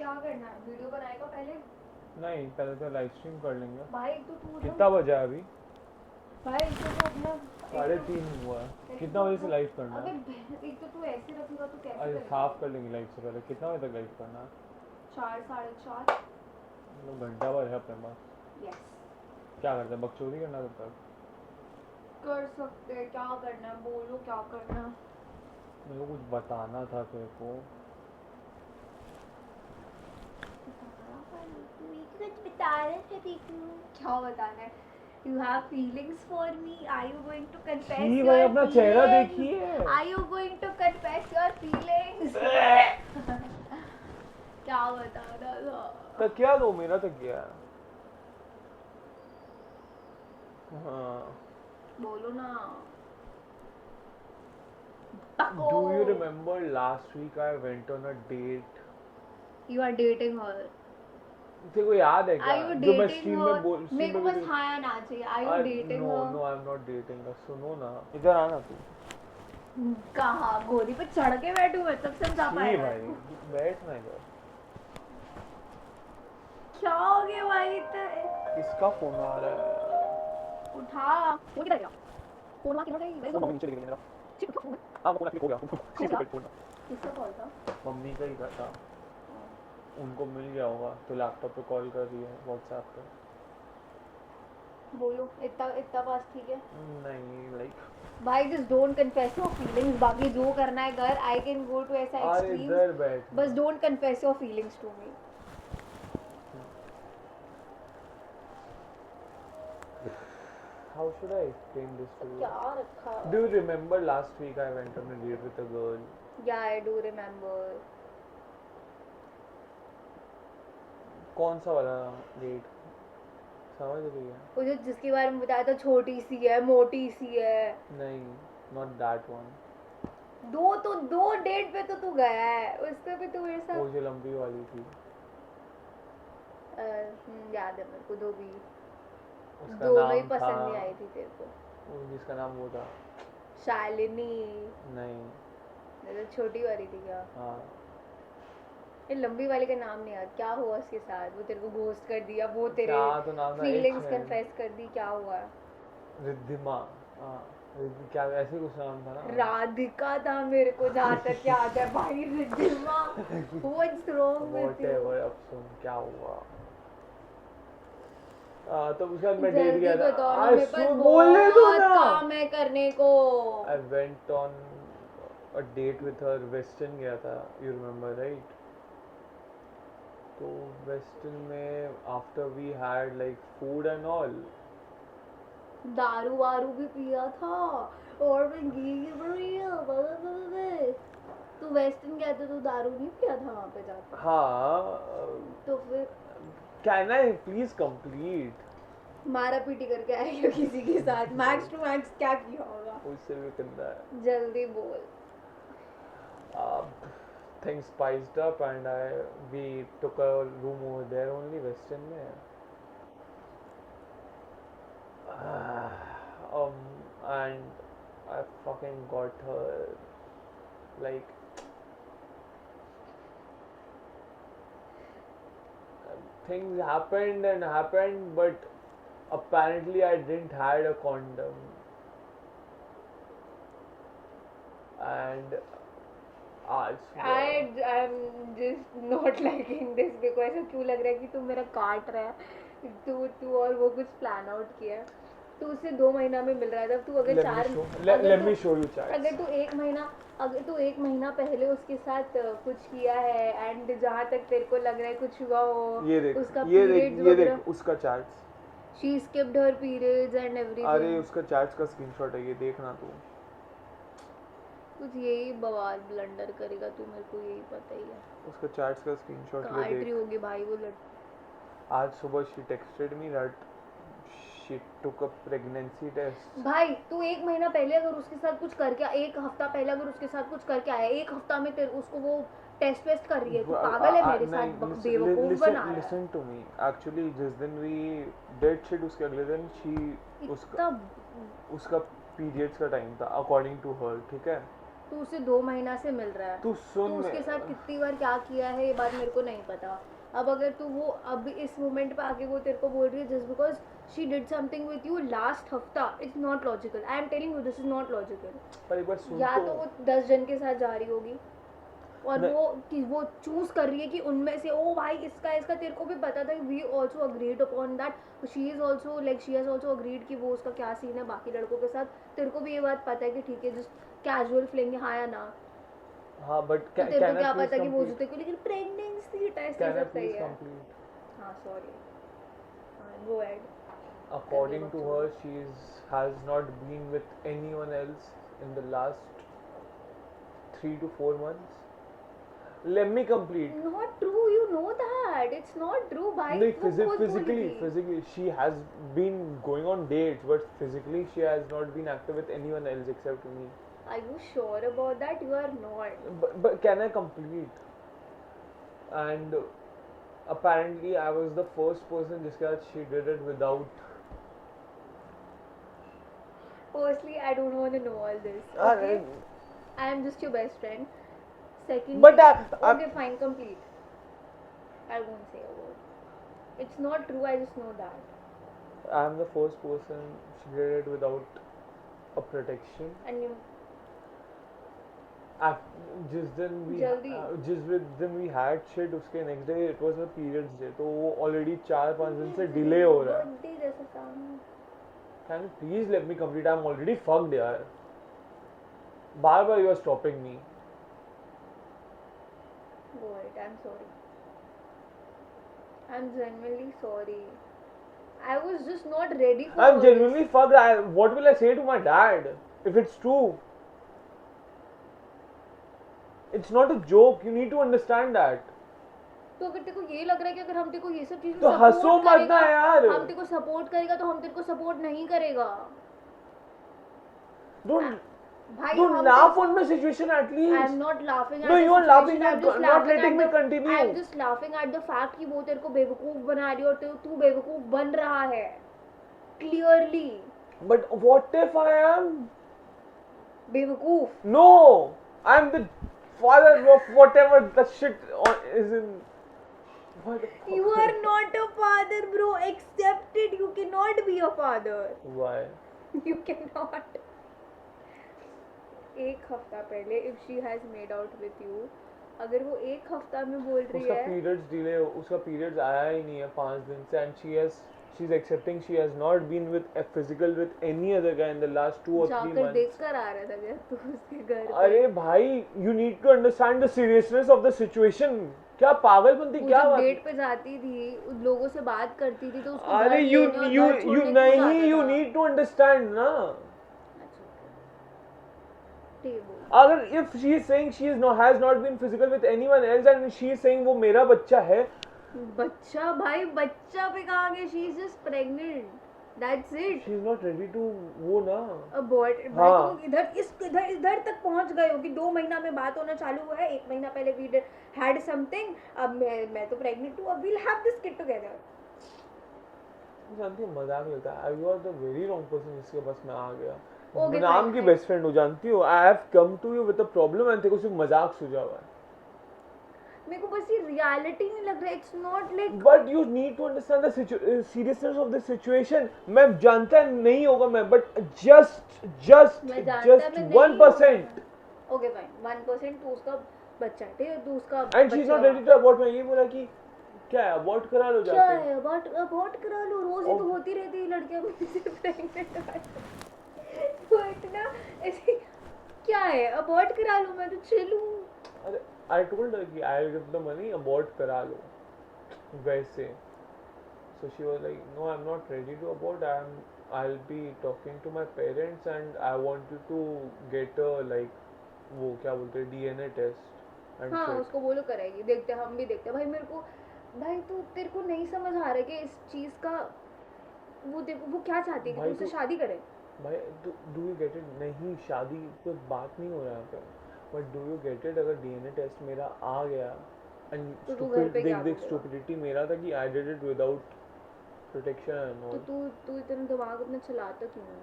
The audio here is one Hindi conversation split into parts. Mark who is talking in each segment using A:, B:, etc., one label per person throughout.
A: क्या करना है? वीडियो बनाएगा पहले?
B: नहीं, पहले तो लाइव स्ट्रीम कर लेंगे।
A: भाई तो तू
B: कितना बजा है अभी?
A: भाई एक तो अपना
B: 3:30 हुआ है। कितना बजे से लाइव करना है?
A: अबे एक तो तू ऐसे रखेगा तो कैसे
B: अरे
A: करेगा?
B: साफ कर लेंगे लाइव से पहले। कितना बजे तक लाइव करना है?
A: 4 4:30।
B: मतलब घंटा भर है अपने पास।
A: यस
B: क्या करते हैं, बकचोदी करना तब तक?
A: कर सकते हैं। क्या करना है बोलो, क्या करना है?
B: मेरे को कुछ बताना था तेरे को।
A: क्या बताना है? You have feelings for me? Are you going to confess
B: छी
A: your
B: भाई, अपना चेहरा
A: feelings?
B: देखिए।
A: Are you going to confess your feelings? क्या बताना था?
B: तकिया दो, मेरा तकिया है। हाँ।
A: बोलो ना।
B: Do you remember last week I went on a date?
A: You are dating her.
B: तेरे को याद है
A: Are
B: क्या?
A: you
B: जो मैं
A: dating
B: स्ट्रीम
A: her?
B: में बोल
A: मेरे को बस हाँ या ना चाहिए. Are you dating
B: no
A: her?
B: No, I am not dating. सुनो ना, इधर आना तू।
A: कहाँ गोदी पे चढ़ के बैठू मैं तब समझा
B: छी
A: पाएगा
B: भाई,
A: तू?
B: बैठ ना इधर।
A: क्या हो गया भाई तेरे?
B: किसका फोन आ रहा है?
A: उठा. फोन किधर गया? फोन वहाँ किधर गई? मेरे को
B: नीचे लेके मेरा।
A: फोन.
B: हाँ, वो फोन एक्टिव हो गया। किसका फोन?
A: किसका कॉल था?
B: मम्मी का ही था। उनको मिल गया होगा तो लैपटॉप पे कॉल कर रही है व्हाट्सएप पे।
A: बोलो. इतना इतना पास ठीक है?
B: नहीं लाइक
A: भाई just don't confess your feelings. बाकी जो करना है कर. I can go to ऐसा
B: अरे
A: extremes.
B: इधर बैठ।
A: बस don't confess your feelings to me.
B: How should I explain this to you?
A: क्या रखा?
B: Do you remember last week I went on a date with a girl?
A: Yeah, I do remember.
B: कौन सा वाला डेट? समझ रही है?
A: वो जो जिसके बारे में बताया था छोटी सी है मोटी सी है.
B: नहीं, not that one.
A: दो डेट पे तो तू गया है. उस पे भी तू मेरे
B: वो
A: साथ.
B: जो लंबी वाली थी।
A: याद है मेरे को. दो भी.
B: उसका
A: दो में ही
B: नाम
A: पसंद
B: था
A: नहीं आई थी तेरे को.
B: वो जिसका नाम वो था।
A: शालिनी.
B: नहीं।
A: ये तो छोटी वाली थी क्या?
B: हाँ।
A: ये लंबी वाली का नाम नहीं याद. क्या हुआ उसके साथ? वो तेरे को घोस्ट कर दिया. वो तेरे
B: क्या तो नाम था?
A: फीलिंग्स कन्फेस कर दी. क्या हुआ?
B: रिद्धिमा। हाँ, क्या ऐसे कुछ नाम था ना?
A: राधिका था मेरे को जहाँ तक याद है भाई. Riddhima. What's wrong with you?
B: Whatever, अब सुन क्या हुआ। तो उसके बाद मैं डेट गया था।
A: बताओ ना.
B: आज
A: मेरे पास
B: सुन, बोलने दो
A: बहुत
B: ना।
A: काम है करने को.
B: I went on a date with her. Western गया था, you remember right? तो वेस्टर्न में after we had like food and all.
A: दारू वारू भी पिया था और मैं घी बड़ी. तू वेस्टर्न गया था तो दारू नहीं पिया था वहाँ पे जाकर?
B: हाँ।
A: तो फिर
B: Can I please complete?
A: मारा पीटी करके आएगा किसी के साथ. मैक्स टू मैक्स क्या किया होगा?
B: उससे भी गंदा है।
A: जल्दी बोल.
B: Things spiced up and we took a room over there only, Western में. And I fucking got her like things happened, but apparently I didn't had a condom. And
A: I'm just not liking this because ऐसा क्यों लग रहा है कि तू मेरा काट रहा है. तू और वो कुछ प्लान आउट किया है. तू उससे 2 महीना में मिल रहा था. तू अगर
B: let me show you charts.
A: अगर तू एक महीना पहले उसके साथ कुछ किया है एंड जहाँ तक तेरे को लग रहा है कुछ हुआ हो.
B: ये देख,
A: उसका
B: ये देख उसका charts.
A: She skipped her periods and everything.
B: अरे उसका चार्ट्स का स्क्रीनशॉट है, ये देखना तू.
A: कुछ यही बवाल ब्लंडर करेगा तू. मेरे को यही पता ही है.
B: उसका चार्ट्स का स्क्रीनशॉट
A: काट रही होगी भाई वो
B: आज सुबह she texted me that she took a pregnancy test.
A: भाई तू एक महीना पहले अगर उसके साथ कुछ करके, एक हफ्ता पहले अगर उसके साथ कुछ करके आया, एक हफ्ता में तेरे उसको वो टेस्ट वेस्ट कर रही है. तू पागल है मेरे साथ. बेवकूफ बना रहा है.
B: Listen to me. Actually जिस दिन we did shit उसके अगले दिन उसका पीरियड्स का टाइम था according to her. ठीक है.
A: तू उससे 2 महीना से मिल रहा है,
B: तू सुन
A: तू उसके साथ कितनी बार क्या किया है ये बात मेरे को नहीं पता। अब अगर तू वो अब इस मोमेंट पे आके वो तेरे को बोल रही है just because she did something with you last हफ्ता, it's not logical. I am telling you this is not logical.
B: पर एक बार सुन
A: या
B: तो
A: तो वो 10 जन के साथ जा रही होगी और वो चूज कर रही है कि उनमें से ओ भाई इसका इसका तेरे को भी पता था। We also agreed upon that, she is also like she has also agreed कि वो उसका क्या सीन है बाकी लड़कों के साथ। तेरे को भी ये बात पता है कि ठीक है जस्ट कैजुअल फ्लिंग, हाँ या ना।
B: हाँ बट
A: तो तेरे को
B: कैन आई
A: क्या
B: प्लीज
A: पता कि वो
B: कंप्लीट,
A: जूते को, लेकिन प्रेगनेंसी टेस्ट ये
B: कैन आई
A: सब सही
B: प्लीज
A: है।
B: कंप्लीट।
A: हाँ sorry, go ahead.
B: According to her, has not been with anyone else in the last 3 to 4 months. Let me complete.
A: Not true, you know that it's not true भाई।
B: No,
A: वो खुद बोली थी।
B: physically, she has been going on dates, but physically she has not been active with anyone else except me.
A: Are you sure about that? You are not.
B: But can I complete? And apparently, I was the first person जिसके साथ she did it without.
A: Firstly, I don't want to know all this.
B: Uh,
A: Okay? I am just your best friend. Secondly,
B: But
A: okay, fine, complete. I won't say a word. It's not true, I just know that.
B: I am the first person she did it without a protection.
A: And you,
B: जिस
A: जल्दी।
B: दिन we had shit, उसके next day it was a periods day, तो वो already 4-5 दिन से delay हो रहा है.
A: birthday जैसा काम है।
B: Can you please let me complete? I'm already fucked यार. बार you are stopping me.
A: Go ahead, I'm sorry. I'm genuinely sorry. I was just not ready for
B: I'm
A: all
B: genuinely
A: this.
B: fucked. What will I say to my dad if it's true? It's not a joke. You need to understand that.
A: तो अगर तेरे को ये लग रहा है कि अगर हम तेरे को ये सब चीजें
B: तो हंसो मत ना यार.
A: हम तेरे को सपोर्ट करेगा तो हम तेरे को सपोर्ट नहीं करेगा
B: Don't laugh on my situation at least.
A: I am not laughing at
B: No,
A: the
B: you are laughing
A: situation.
B: at not letting me continue.
A: I am just laughing at the fact कि वो तेरे को बेवकूफ बना रही है और तू बेवकूफ बन रहा है clearly.
B: But what if I am?
A: बेवकूफ.
B: No, I am the father of whatever the shit is in. What the fuck?
A: You are not a father, bro. Accept it. You cannot be a father.
B: Why?
A: You cannot. एक हफ्ता पहले if she has made out with you, अगर वो एक हफ्ता में बोल रही
B: उसका
A: है
B: periods delay, उसका periods आया ही नहीं है 5 दिन से, and she's accepting she has not been with a physical with any other guy in the last 2 or 3
A: जाकर
B: months.
A: देख कर आ रहा था क्या तू उसके घर पे?
B: अरे भाई, you need to understand the seriousness of the situation. क्या पागलपंती क्या बात?
A: डेट पे जाती थी, उन लोगों से बात करती थी तो उसको
B: अरे
A: घर
B: you
A: लेने और
B: you
A: घर
B: you
A: छोड़ने
B: नहीं,
A: को जाता
B: you
A: था।
B: need to understand ना. अगर if she is saying she has not been physical with anyone else and she is saying वो मेरा बच्चा है,
A: बच्चा भाई, बच्चा पे कहाँ गए? she is just pregnant, that's it.
B: she is not ready to वो ना.
A: अबॉर्ट भाई, तुम इधर तक पहुंच गए हो कि 2 महीना में बात होना चालू हुआ है, 1 महीना पहले we had something, अब मैं तो प्रेग्नेंट हूँ, अब we'll have this kid together.
B: जानती हो मजाक लेता है. You are the very wrong person जिसके बस मैं आ गया.
A: Okay,
B: नाम
A: fine,
B: की
A: fine.
B: बेस्ट फ्रेंड हो, जानती हो. I have come to you with a problem and तेरे को सिर्फ मजाक सूझा हुआ है.
A: मेरे को बस ये रियलिटी नहीं लग रहा है. It's not like
B: But you need to understand the seriousness of the situation. मैं जानता नहीं होगा मैं, but just
A: मैं जानता मैं नहीं
B: 1%.
A: ओके फाइन, 1% तू उसका बच्चा है, ठीक है, तू उसका
B: And she's not ready to abort. मैं ये बोला कि क्या है, abort करा लो
A: क्या
B: जाके.
A: है, अबॉर्ट करा लो, रोज ही तो होती रहती है लड़कियां प्रेग्नेंट. तो इतना ऐसे क्या है, अबॉर्ट करा लो, मैं तो चिल हूँ.
B: अरे I told her कि I'll give the money, abort करा लो वैसे. So she was like, no, I'm not ready to abort. I'll be talking to my parents and I want you to get a like वो क्या बोलते हैं DNA test. And
A: हाँ
B: check.
A: उसको बोलो करेगी, देखते हैं, हम भी देखते हैं. भाई मेरे को, भाई तू तेरे को नहीं समझ आ रहा है कि इस चीज का वो देखो वो क्या चाहती है कि
B: भाई
A: तू उससे
B: तू-
A: शादी करे.
B: भाई do you get it? नहीं, शादी कोई बात नहीं हो रहा है. But do you get it? अगर DNA test मेरा आ गया and
A: तो तू घर पे क्या
B: देख
A: बोलेगा?
B: stupidity मेरा था कि I did it without protection and
A: तो
B: all.
A: तू इतना दिमाग अपना चलाता क्यों है?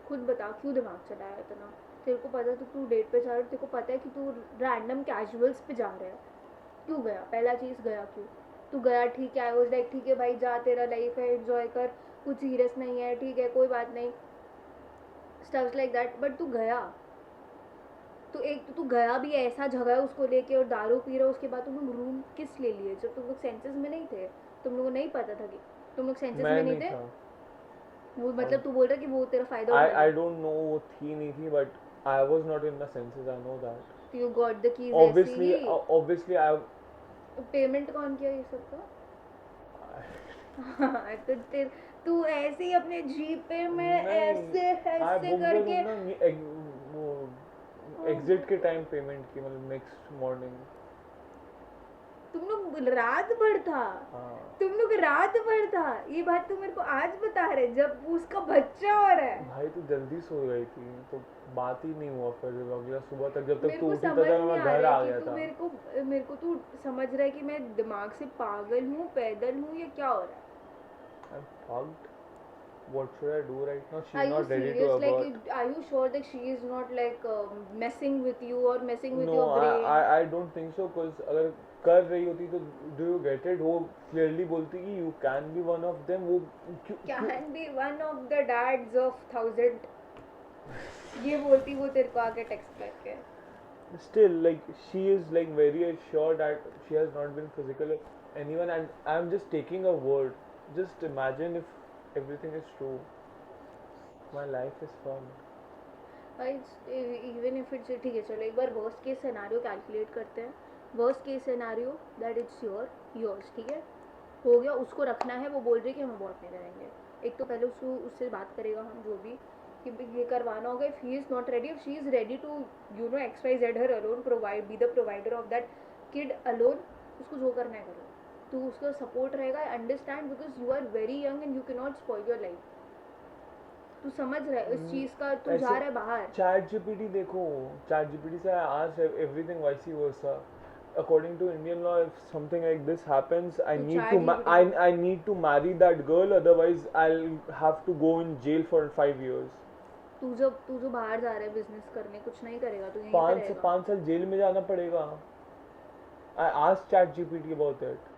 A: खुद बता, क्यों दिमाग चलाया इतना? तेरे को पता तो तू डेट पे जा रहा है, तेरे को पता है कि तू रैंडम कैजुअल्स पे जा रहा है, क्यों गया? पहला चीज़ गया क्यों? तू गया ठीक है, आई वाज लाइक ठीक है भाई जा, तेरा लाइफ है, एंजॉय कर, कुछ सीरियस नहीं है, ठीक है कोई बात नहीं, स्टफ्स लाइक दैट, बट तू गया। तो एक तो तू गया भी ऐसा जगह उसको लेके और दारू पी रहा, उसके बाद तुम लोग रूम किस ले लिए जब तुम लोग सेंसेस में नहीं थे? तुम लोगों को नहीं पता था कि तुम लोग सेंसेस में
B: मैं
A: नहीं
B: नहीं
A: थे?
B: था।
A: वो मतलब
B: अब
A: तू बोल रहा है कि वो तेरा फायदा उठा
B: I
A: लिया।
B: don't know वो थी नहीं थी, but I was not in the senses. I know that.
A: तो यू गॉट द कीज ऐसे
B: Obviously,
A: he.
B: obviously I.
A: Payment कौन किया ये सब का? हाँ, तो तू ऐसे ही अपने जीपे में
B: नहीं,
A: ऐसे
B: I
A: ऐसे
B: booked the
A: करके
B: room ना वो एग्जिट के टाइम पेमेंट की, मतलब नेक्स्ट मॉर्निंग।
A: तुम लोग रात भर था,
B: हाँ
A: तुम लोग रात भर था, ये बात तू मेरे को आज बता रहे जब उसका बच्चा हो रहा है।
B: भाई तू जल्दी सो गई थी तो बात ही नहीं हुआ, फिर अगला सुबह तक जब तक
A: मेरे
B: तू
A: को
B: उठी
A: समझ
B: तब तक
A: नहीं
B: मैं
A: आ
B: घर
A: रहा
B: आ
A: है
B: गया
A: कि तू
B: था।
A: मेरे को तू समझ रहा है कि मैं दिमाग से पागल हूँ, पैदल हूँ, या क्या हो रहा है?
B: I'm fucked. What should I do right now?
A: Are
B: She's
A: you
B: not ready to
A: serious? Like,
B: abort.
A: are you sure that she is not like messing with you or messing with
B: No,
A: your brain?
B: I don't think so. Cause अगर कर रही होती तो do you get it? वो clearly बोलती कि you can be one of them. वो क्यों
A: Can be one of the dads of 1000. ये बोलती वो तेरे को आके टेक्स्ट करके।
B: still like she is like very sure that she has not been physical with anyone, and I'm just taking a word. Just imagine if everything is true. My life is fun.
A: Even if it's ठीक है, चलो एक बार वर्स्ट केस सिनेरियो कैलकुलेट करते हैं। Worst case scenario that it's yours, ठीक है, हो गया, उसको रखना है, वो बोल रही है कि हम अबॉर्ट नहीं करेंगे। एक तो पहले उससे बात करेगा हम जो भी कि ये करवाना होगा। If he is not ready, if she is ready to XYZ her alone, provide be the provider of that kid alone, उसको जो करना है करो, तो उसका सपोर्ट रहेगा। I understand because you are very young and you can not spoil your life. तू समझ रहा है इस चीज़ का, तू जा रहा है बाहर।
B: चैट जीपीटी देखो, चैट जीपीटी से I asked everything vice versa. According to Indian law, if something like this happens, I
A: तो
B: need to I need to marry that girl, otherwise I'll have to go in jail for 5 years.
A: तू जो बाहर जा रहा है बिजनेस करने, कुछ नहीं करेगा, तू यहीं पे
B: पाँच
A: रहेगा।
B: 5 साल जेल में जाना पड़ेगा। I asked ChatGPT about it.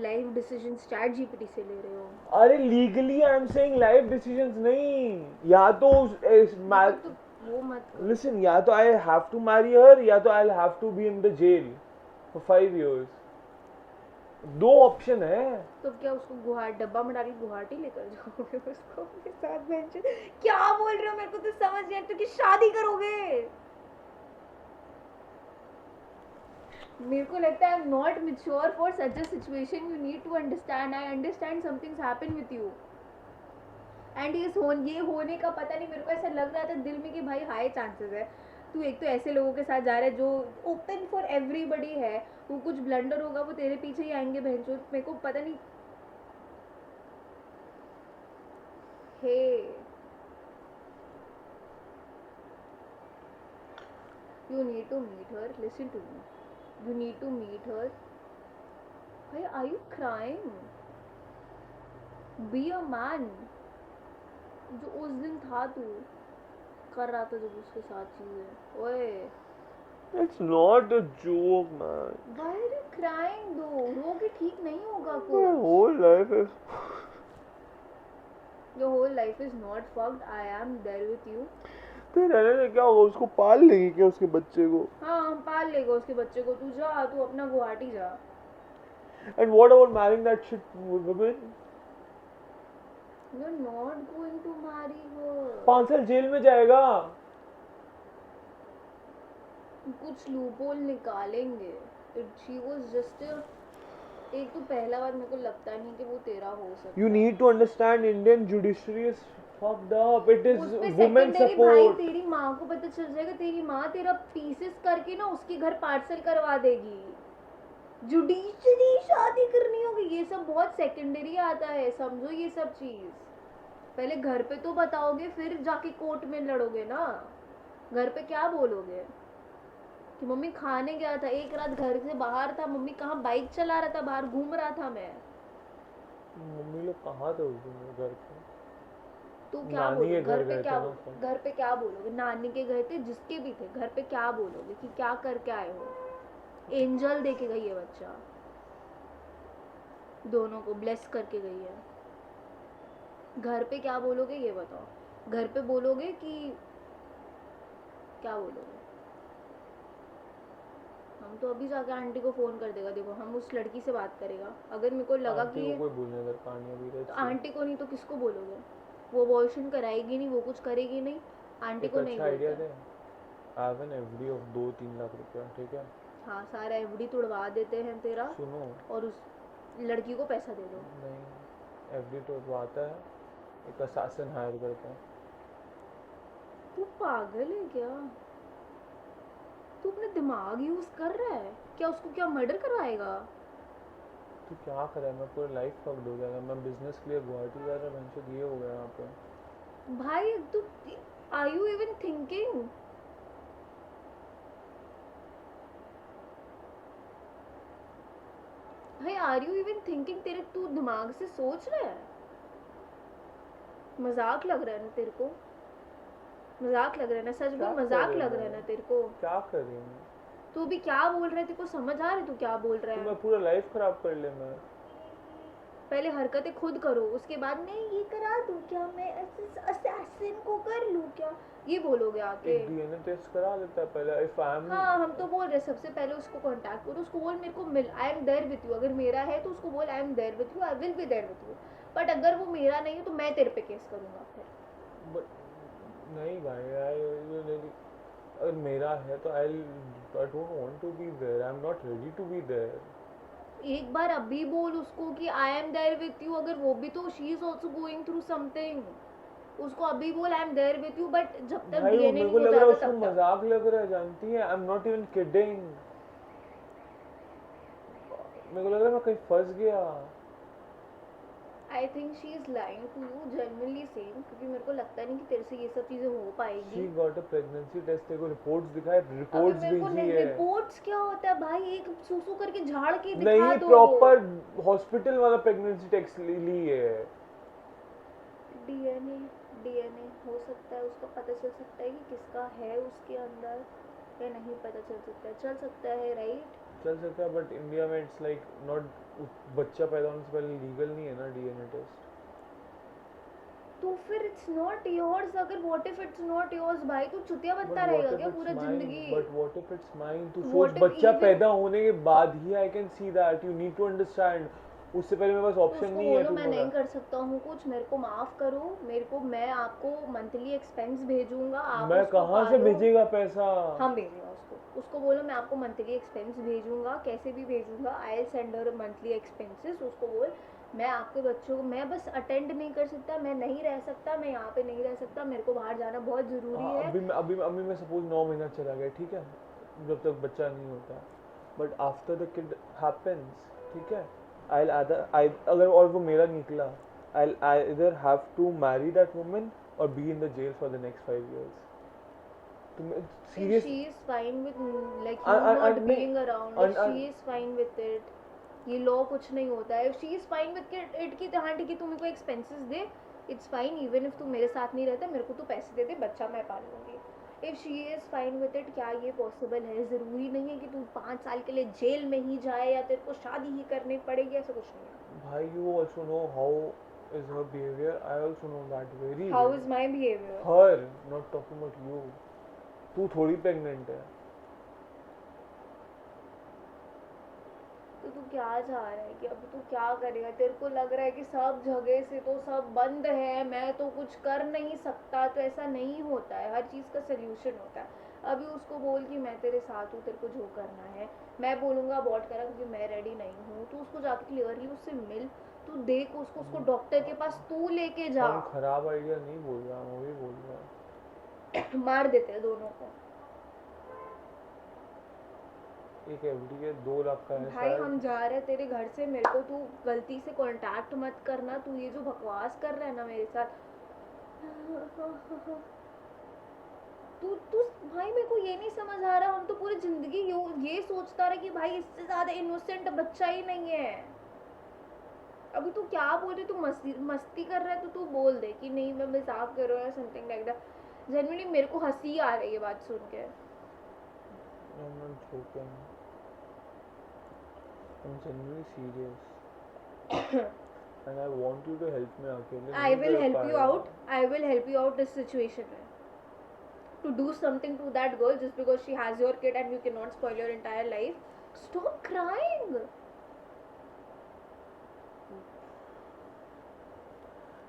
A: Life decisions chat GPT से ले रहे हो?
B: अरे legally I am saying life decisions नहीं, या तो
A: तो वो मत कर।
B: लिसन, या तो I have to marry her, या तो I will have to be in the jail for 5 years. दो ऑप्शन है।
A: तो क्या उसको डब्बा में डाल के गुवाहाटी लेकर जाओगे उसको अपने साथ? बेंच क्या बोल रहे हो? मेरे को तो समझ नहीं आता कि शादी करोगे। मेरे को लगता है I am not mature for such a situation. You need to understand, I understand somethings happen with you and ये होने का पता नहीं, मेरे को ऐसा लग रहा था दिल में कि भाई हाई चांसेस है तू एक तो ऐसे लोगों के साथ जा रहा है जो ओपन फॉर एवरीबडी है, वो कुछ ब्लंडर होगा वो तेरे पीछे ही आएंगे बहनचोद। मेरे को पता नहीं। Hey you need to meet her, listen to me, you need to meet her. Why are you crying? Be a man. जो उस दिन था तू कर रहा था जब उसके साथ चीजें। ओए
B: It's not a joke, man.
A: why are you crying though? रो के ठीक नहीं होगा
B: My
A: कुछ।
B: whole life is.
A: Your whole life is not fucked. I am there with you.
B: तो रहने से क्या होगा? उसको पाल लेगी क्या उसके बच्चे को?
A: हाँ हम पाल लेगा उसके बच्चे को। तू जा, तू अपना गुवाहाटी जा।
B: And what about marrying that shit woman?
A: You're not going to marry her.
B: 5 साल जेल में जाएगा।
A: कुछ लूपहोल निकालेंगे। She was just a एक तो पहला बार मेरे को लगता नहीं कि वो तेरा हो सकता।
B: You need to understand Indian judiciary is fucked up. It is
A: उसपे
B: women
A: secondary भाई
B: support.
A: तेरी माँ को पता चल जाएगा, तेरी माँ तेरा पीसेस करके ना उसके घर पार्सल करवा देगी। जुडिशरी शादी करनी होगी, ये सब बहुत सेकेंडरी आता है, समझो ये सब चीज। पहले घर पे तो बताओगे, फिर जाके कोर्ट में लड़ोगे ना। घर पे क्या बोलोगे कि मम्मी खाने गया था, एक रात घर से बाहर था, मम्मी कहाँ बाइक चला रहा था, बाहर घूम रहा था मैं।
B: मम्मी लोग कहाँ थे उस दिन घर पे?
A: तू क्या
B: नानी के
A: बोलोगे?
B: घर गए थे ना सब।
A: घर पे क्या बोलोगे? नानी के गए थे, जिसके भी थे, घर पे क्या बोलोगे कि क्या करके आए हो? एंजल दे के गई है बच्चा, दोनों को ब्लेस करके गई है। घर पे क्या बोलोगे ये बताओ? घर पे बोलोगे कि क्या बोलोगे? हम तो अभी जाके आंटी को फ़ोन कर देगा, देखो हम उस लड़की से बात करेगा, अगर मेरे को लगा
B: आंटी
A: कि
B: को
A: ये,
B: कोई भूलने अगर कहानियाँ भी
A: तो
B: रहती।
A: आंटी को नहीं तो किसको बोलोगे? वो अबॉर्शन कराएगी नहीं, वो कुछ करेगी नहीं, आंटी
B: एक
A: को नहीं
B: अच्छा आइडिया
A: बोलते।
B: दे, I have an FD of 2-3 lakh रुपया, ठीक है?
A: हाँ, सारा एफडी तुड़वा देते हैं तेरा,
B: सुनो,
A: और उस लड़की को पैसा दे दो।
B: नहीं एफडी तो वो आता है, एक असासिन हायर करता है।
A: तू पागल है क्या? तू अपने दिमाग यूज कर रहा है क्या? उसको क्या मर्डर करवाएगा?
B: तो क्या करे, मैं पूरी लाइफ फक्ड हो गया था। मैं बिजनेस के लिए गुवाहाटी जा रहा, मैंने ये हो गया यहाँ पे।
A: भाई तू, आर यू इवन थिंकिंग? भाई आर यू इवन थिंकिंग? तेरे, तू दिमाग से सोच रहा है? मजाक लग रहा है ना तेरे को? मजाक लग रहा है ना? सच
B: क्या
A: बोल,
B: कर
A: मजाक
B: रही
A: लग रहा है ना तेरे को?
B: क्या कर रही हूँ?
A: तू भी क्या बोल रहा है? तेरे को समझ आ रहा है तू क्या बोल रहा
B: तो
A: है?
B: मैं पूरा लाइफ खराब कर ले मैं।
A: पहले हरकतें खुद करो, उसके बाद मैं ये करा दूं क्या, मैं असैसिन को कर लूं क्या, ये बोलोगे आके?
B: एक डीएनए टेस्ट करा लेता है पहले, इफ आई एम।
A: हाँ, हम तो बोल रहे सबसे पहले उसको कांटेक्ट करो, उसको बोल मेरे को मिल, I am there with you. अगर मेरा है तो उसको बोल I am there with you, I will be there with you. But अगर वो मेरा नहीं है तो मैं तेरे पे केस करूंगा फिर।
B: बट नहीं भाई, अगर मेरा है तो I don't want to be there, I am not ready to be there.
A: एक बार अभी बोल उसको कि I am there with you, अगर वो भी तो she is also going through something, उसको अभी बोल I am there with you. But जब तक
B: भाई वो
A: डीएनए
B: मेरे
A: नहीं
B: को
A: हो
B: लग रहा है
A: जाता
B: उसको
A: तब तक।
B: मजाक लग रहा है, जानती है, I am not even kidding. मेरे को लग रहा है मैं कहीं फंस गया।
A: I think she is lying to you, genuinely saying, क्योंकि मेरे को लगता नहीं कि तेरे से ये सब चीजें हो पाएगी।
B: She got a pregnancy test, तेरे को रिपोर्ट्स दिखाए,
A: अभी
B: रिपोर्ट्स
A: मेरे को
B: भेजी
A: नहीं,
B: है।
A: रिपोर्ट्स क्या होता है भाई? एक सूसू करके झाड़ के दिखा
B: नहीं,
A: दो।
B: प्रॉपर हॉस्पिटल वाला प्रेगनेंसी टेस्ट ली है।
A: डीएनए, डीएनए हो सकता है, उसका पता चल सकता है कि किसका है उसके अंदर, या नहीं पता चल सकता है? चल सकता है, राइट?
B: चल सकता है, बट इंडिया में इट्स लाइक नॉट, बच्चा पैदा होने से पहले लीगल नहीं है ना डीएनए टेस्ट।
A: तो फिर इट्स नॉट योर्स। अगर what if it's not yours? भाई तू चुतिया
B: बट
A: बनता
B: व्हाट
A: रहेगा
B: इफ
A: क्या
B: इट्स
A: पूरा
B: माइन?
A: जिंदगी?
B: But what if it's mine? तू सोच,
A: What if
B: बच्चा
A: even-
B: पैदा होने के बाद ही I can see that, you need to understand. उससे पहले मेरे पास
A: तो
B: ऑप्शन
A: उसको
B: नहीं है।
A: बोलो
B: तू
A: मैं नहीं कर सकता हूँ कुछ, मेरे को माफ करो, मेरे को, मैं आपको मंथली एक्सपेंस भेजूंगा, आप
B: मैं
A: उसको
B: कहाँ से
A: पालो।
B: भेजेगा पैसा?
A: हम भेजेंगे उसको बोलो मैं आपको मंथली एक्सपेंस भेजूंगा, कैसे भी भेजूंगा, I send her monthly expenses. उसको बोल मैं आपके बच्चों को, मैं बस अटेंड नहीं कर सकता, मैं नहीं रह सकता, मैं यहाँ पे नहीं रह सकता, मेरे को बाहर जाना बहुत ज़रूरी
B: हाँ,
A: है।
B: अभी मैं सपोज 9 महीना चला गया, ठीक है, जब तक बच्चा नहीं होता, but after the kid happens, ठीक है, आई अगर और वो मेरा निकला, आई either have to marry that woman or be in the jail for the next 5 years. तुम
A: If
B: serious?
A: she is fine with like you not being around, if she is fine with it, ये लॉ कुछ नहीं होता है। If she is fine with it कि हाँ ठीक है तू मेरे को expenses they, it's fine, even if तू मेरे साथ नहीं रहता, मेरे को तू पैसे दे दे, बच्चा मैं पाल लूँगी। If she is fine with it, क्या ये पॉसिबल है? ज़रूरी नहीं है कि तू 5 साल के लिए जेल में ही जाए या तेरे को शादी ही करनी पड़ेगी, ऐसा कुछ नहीं है।
B: भाई you also know how is her behavior. I also know that very
A: How
B: well.
A: is my behavior?
B: Her, not talking about you. तू थोड़ी प्रेग्नेंट है।
A: तो तू क्या चाह रहा है कि अब तू क्या करेगा? तेरे को लग रहा है कि सब जगह से तो सब बंद है, मैं तो कुछ कर नहीं सकता, तो ऐसा नहीं होता है, हर चीज़ का सोल्यूशन होता है। अभी उसको बोल कि मैं तेरे साथ हूँ, तेरे को जो करना है। मैं बोलूँगा अबॉर्ट करा क्योंकि मैं रेडी नहीं हूँ, तो उसको जाके क्लियरली उससे मिल, तू देख उसको डॉक्टर के पास तू लेके जा।
B: हम खराब आइडिया नहीं बोल रहा, मैं वही बोल रहा।
A: मार देते हैं दोनों को।
B: एक एफडी है 2 लाख का है
A: भाई
B: शायद।
A: हम जा रहे हैं तेरे घर से, मेरे को तू गलती से कांटेक्ट मत करना, तू ये जो बकवास कर रहा है ना मेरे साथ, तू भाई मेरे को ये नहीं समझ आ रहा, हम तो पूरी जिंदगी ये सोचता रहे कि भाई इससे ज्यादा इनोसेंट बच्चा ही नहीं है। अभी तू क्या बोल रही, तू मस्ती मस्ती कर रहा है तो तू बोल दे कि नहीं मैं मजाक कर रहा हूँ या समथिंग लाइक दैट। जनरली मेरे को हंसी आ रही है बात सुन के।
B: I'm not joking. I'm genuinely serious. And I want you to help me. अकेले
A: आई
B: नहीं
A: विल
B: कर
A: हेल्प यू
B: पाएगा.
A: Out, I will help you out इस सिचुएशन में, to do something to that girl just because she has your kid and you cannot spoil your entire life. Stop crying.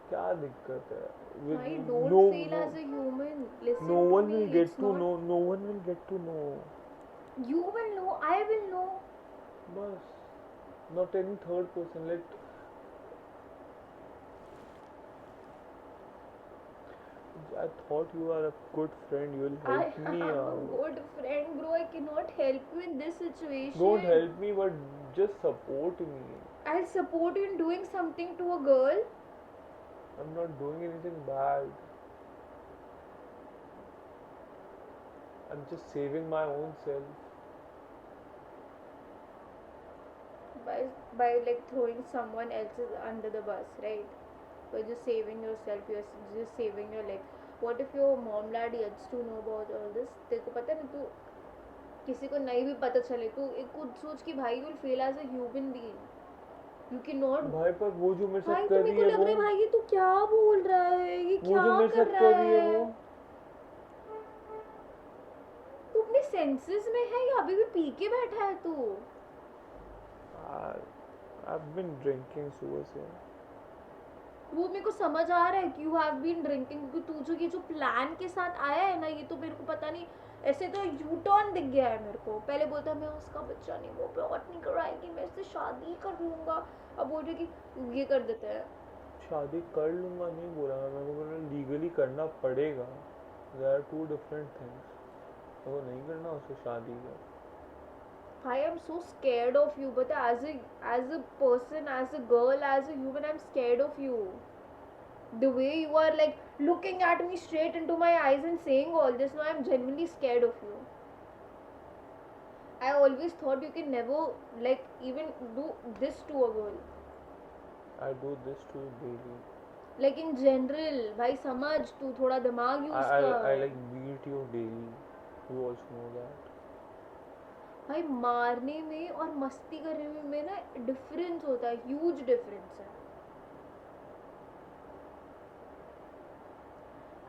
B: क्या दिक्कत है? With
A: Why don't
B: no
A: feel
B: no
A: as a human? Listen
B: no
A: to
B: one
A: me.
B: will get
A: It's
B: to
A: not.
B: know. No one will get to know.
A: You will know. I will know.
B: बस. Not any third person. Let. I thought you are a good friend. You will
A: I
B: help me
A: am a
B: out.
A: good friend, bro. I cannot help you in this situation.
B: Don't help me, but just support me.
A: I'll support you in doing something to a girl.
B: I'm not doing anything bad. I'm just saving my own self.
A: By, by like throwing someone else's under the bus, right? You're just saving yourself, you're just saving your life. What if your mom dad gets to know about all this? तेरे को पता है ना, तू किसी को नहीं भी पता चले तो एक खुद सोच कि भाई will fail as a human being, you can not.
B: भाई पर वो जो मेरे साथ
A: भाई
B: कर
A: तो मेरे
B: रही
A: को
B: है
A: लग
B: वो,
A: रहा है भाई ये तू क्या बोल रहा है, ये
B: वो
A: क्या
B: जो मेरे
A: कर
B: साथ
A: रहा
B: कर रही है
A: है?
B: वो,
A: तू अपने सेंसेस में है या अभी भी पी के बैठा है तू?
B: I've been drinking सुबह से.
A: वो मेरे को समझ आ रहा है कि यू हैव बीन ड्रिंकिंग, क्योंकि तू जो ये जो प्लान के साथ आया है ना, ये तो मेरे को पता नहीं, ऐसे तो यू टर्न दिख गया है मेरे को। पहले बोलता मैं उसका बच्चा नहीं, वो प्लॉट नहीं कराएगी, मैं इससे शादी कर लूंगा, अब बोल रही कि ये कर देते हैं।
B: शादी कर लूँगा नहीं बोला मैं, मेरे को बोला लीगली करना पड़ेगा. There are two different things. वो नहीं करना उससे शादी का.
A: I am so scared of you, but as a person, as a girl, as a human, I'm scared of you. The way you are like looking at me straight into my eyes and saying all this, now I'm genuinely scared of you. I always thought you can never like even do this to a girl.
B: I do this to you daily.
A: Like in general, भाई समझ, तू थोड़ा दिमाग यूज कर।
B: I like beat you daily. You also know that.
A: भाई मारने में और मस्ती करने में ना डिफरेंस होता है, ह्यूज डिफरेंस है।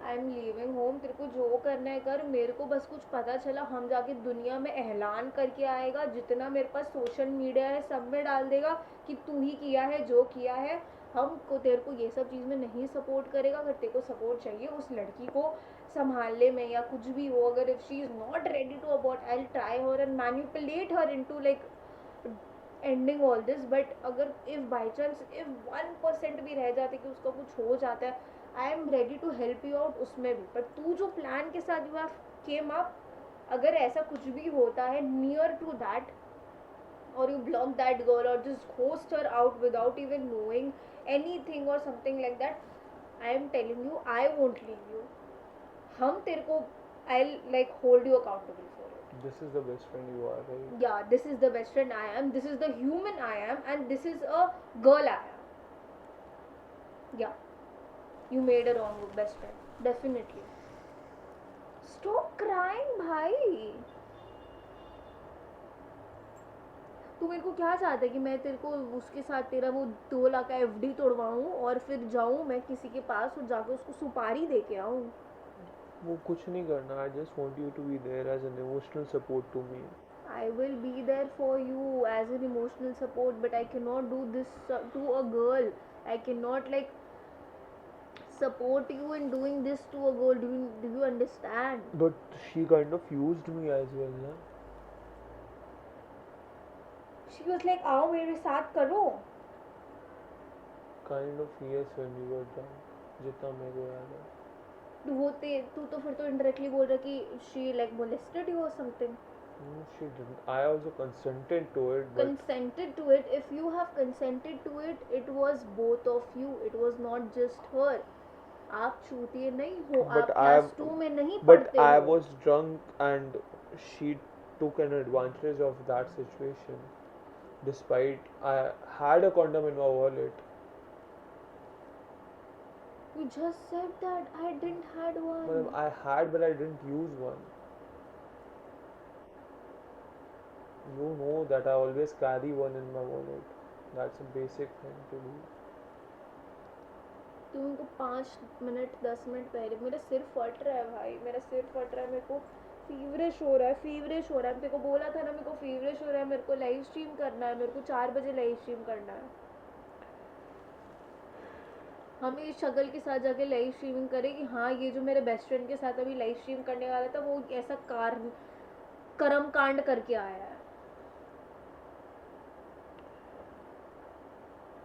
A: आई एम लीविंग होम, तेरे को जो करना है कर, मेरे को बस कुछ पता चला हम जाके दुनिया में ऐलान करके आएगा, जितना मेरे पास सोशल मीडिया है सब में डाल देगा कि तू ही किया है जो किया है। हम को तेरे को ये सब चीज़ में नहीं सपोर्ट करेगा। अगर तेरे को सपोर्ट चाहिए उस लड़की को संभालने में या कुछ भी हो, अगर if she is not ready to abort, I will try her and manipulate her into like ending all this. But अगर इफ़ बाई चांस इफ़ 1% भी रह जाते कि उसका कुछ हो जाता है, I am ready to help you out उसमें भी। पर तू जो प्लान के साथ यू हैव केम अप, अगर ऐसा कुछ भी होता है near to that, or you block that girl or just ghost her out without even knowing anything or something like that, I am telling you I won't leave you. हम तेरे को I'll like hold you accountable for it.
B: This is the best friend you are, right?
A: Yeah, this is the best friend I am, this is the human I am, and this is a girl I am. Yeah, you made a wrong best friend, definitely. Stop crying भाई। तू मेरे को क्या चाहता है कि मैं तेरे को उसके साथ तेरा वो 2 लाख का एफडी तोड़वाऊँ और फिर जाऊँ मैं किसी के पास और जाके उसको सुपारी दे के आऊँ?
B: वो कुछ नहीं करना. I just want you to be there as an emotional support to me.
A: I will be there for you as an emotional support, but I cannot do this to a girl. I cannot like support you in doing this to a girl. Do you understand?
B: But she kind of used me as well, na?
A: She was like आओ मेरे साथ करो।
B: Kind of yes, when we were drunk. जितना मेरे को याद है.
A: तू तो फिर तो indirectly बोल रहा कि she like molested you or something.
B: No, she didn't. I also consented to it, but
A: Consented to it, if you have consented to it, it was both of you, it was not just her. आप चूतिए नहीं हो, आप
B: but I
A: क्लास 2 में नहीं
B: but
A: पढ़ते
B: I
A: हो।
B: was drunk and she took an advantage of that situation. despite I had a condom in my wallet.
A: You just said that I didn't had one.
B: But I had, but I didn't use one. You know that I always carry one in my wallet. That's a basic thing to do.
A: तुमको 5 मिनट 10 मिनट पहले मेरा सिर फट रहा है भाई, मेरा सिर फट रहा है, मेरे को फीवरिश हो रहा है, फीवरिश हो रहा है। मेरे को बोला था ना मेरे को फीवरिश हो रहा है, मेरे को लाइव स्ट्रीम करना है, मेरे को 4 बजे लाइव स्ट्रीम करना है। हम इस शक्ल के साथ जाके लाइव स्ट्रीमिंग करें कि हाँ ये जो मेरे बेस्ट फ्रेंड के साथ अभी लाइव स्ट्रीम करने वाला था वो ऐसा कर्म कांड करके आया है।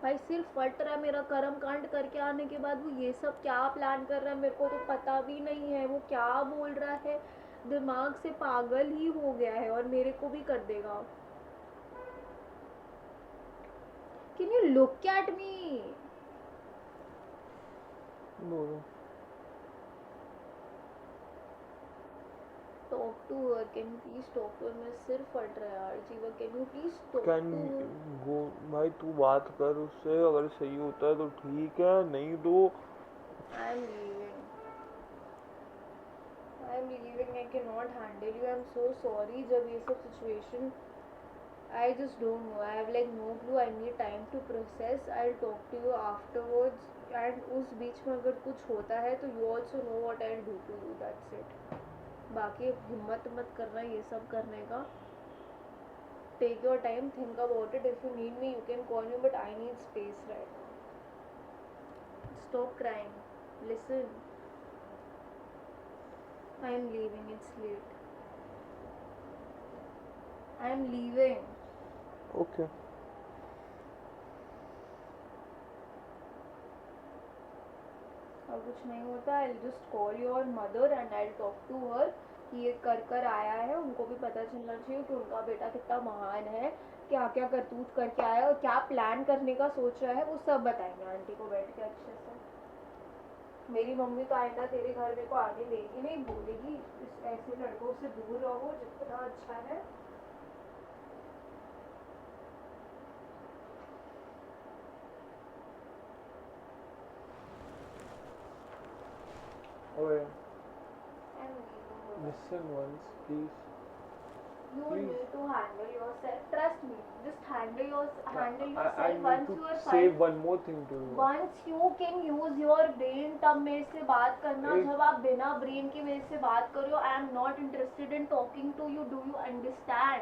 A: भाई सिर फट रहा है मेरा, कर्म कांड करके आने के बाद वो ये सब क्या प्लान कर रहा है मेरे को तो पता भी नहीं है। वो क्या बोल रहा है, दिमाग से पागल ही हो गया है और मेरे को भी कर देगा। Can you look at me?
B: बोलो।
A: Talk to her, can you please talk to her? मेरा सिर फट रहा है यार Jeeva, can you please talk
B: can
A: to her?
B: Go भाई, तू बात कर उससे, अगर सही होता है तो ठीक है, नहीं तो
A: I am leaving, I am leaving, I can not handle you, I am so sorry. जब ये सब situation I just don't know. I have like no clue. I need time to process. I'll talk to you afterwards. And उस बीच में अगर कुछ होता है तो you also know what I'll do to you. That's it. बाकी हिम्मत मत करना ये सब करने का. Take your time, think about it. If you need me, you can call me. But I need space right now. Stop crying. Listen. I am leaving. It's late. I am leaving.
B: Okay.
A: अब कुछ नहीं होता, I just call your mother and I talk to her कि ये कर आया है। उनको भी पता चलना चाहिए कि उनका बेटा कितना महान है, क्या क्या करतूत करके आया है और क्या प्लान करने का सोच रहा है, वो सब बताएंगे आंटी को बैठ के अच्छे से। मेरी मम्मी तो आइंदा तेरे घर में को आने देगी नहीं, बोलेगी इस ऐसे लड़कों से दूर रहो, जितना अच्छा है।
B: ओए, listen once, please.
A: You
B: Please.
A: need to handle yourself. Trust me. Just handle yourself
B: I
A: once
B: need
A: you
B: to
A: are
B: say
A: fine.
B: one more thing to you.
A: Once you can use your brain, तब मेरे से बात करना।
B: एक-
A: जब आप बिना ब्रेन के मेरे से बात कर रहे हो, I am not interested in talking to you. Do you understand?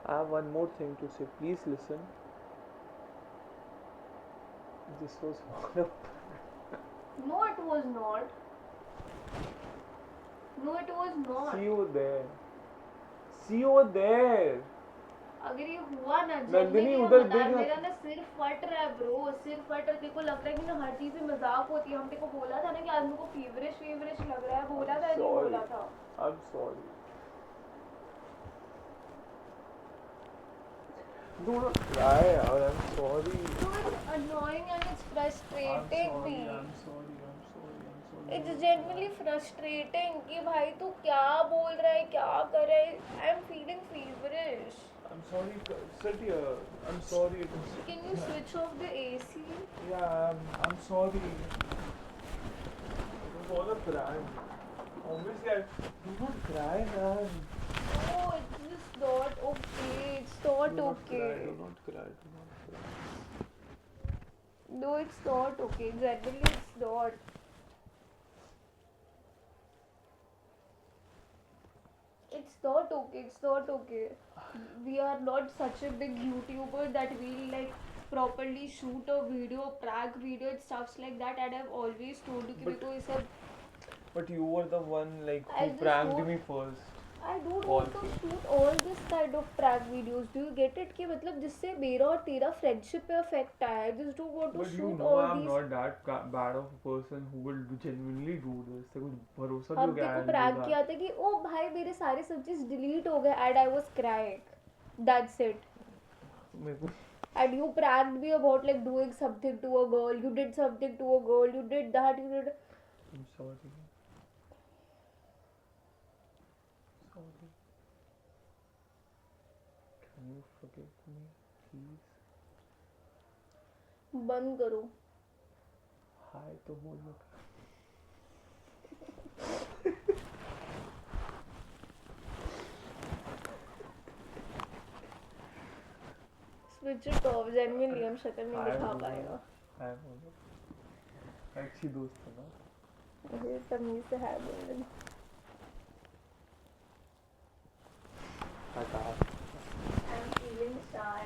B: I have one more thing to say. Please listen. This was one of.
A: No, it was not. No, it was not.
B: See you there. See you there.
A: अगर ये हुआ ना, जब
B: नंदिनी,
A: मैंने
B: उधर
A: बता,
B: देख ना।
A: मेरा ना सिर फट रहा है ब्रो, सिर फट रहा है। तेरे को लग रहा है कि ना हर चीज में मजाक होती है। हम तेरे को बोला था ना कि आज मेरे को फीवरिश लग रहा है, बोला था नहीं बोला था?
B: I'm sorry. Do not cry, yaar. I'm sorry.
A: So it's annoying and it's frustrating me.
B: I'm sorry.
A: It's genuinely frustrating कि भाई तू क्या बोल रहा है, क्या कर रहा है। I'm feeling feverish.
B: I'm sorry. Sit here. I'm sorry.
A: Can you switch off the AC?
B: Yeah, I'm sorry. It was all a prank. Obviously, do not cry, man.
A: No, it's just not okay. It's not okay.
B: Do not cry.
A: No, it's not okay. Genuinely, it's not. It's not okay. It's not okay. We are not such a big YouTuber that we'll like properly shoot a video, prank video, and stuffs like that. And I've always told you कि मेरे को ये सब
B: But you were the one like
A: I
B: who
A: just
B: pranked
A: don't-
B: me first.
A: I don't
B: All
A: want to
B: things.
A: shoot all this kind of prank videos. Do you get it? कि मतलब जिससे मेरा और तेरा friendship पे affect आया है. I just don't want to
B: But you
A: shoot
B: know
A: all
B: I'm
A: these.
B: not that bad of a person who will genuinely do this. से कुछ भरोसा भी
A: हम
B: हो गया
A: तेरे को
B: है
A: प्रैंक
B: मुझे
A: किया था कि ओ भाई मेरे सारे सब्जेक्ट्स डिलीट हो गए and I was crying. That's it.
B: मेरे को
A: And you pranked me about like doing something to a girl. You did something to a girl. You did that. You did.
B: I'm sorry. Sorry. Can you forgive me, please?
A: बंद करो.
B: हाय तो बोलो.
A: Switch it off. Genuinely हम शक्ल नहीं
B: हाय
A: दिखा
B: बोलो.
A: पाएगा.
B: हाय बोलो. अच्छी दोस्त है ना.
A: मुझे तमीज से है बोलने.
B: हटा.
A: I'm feeling shy.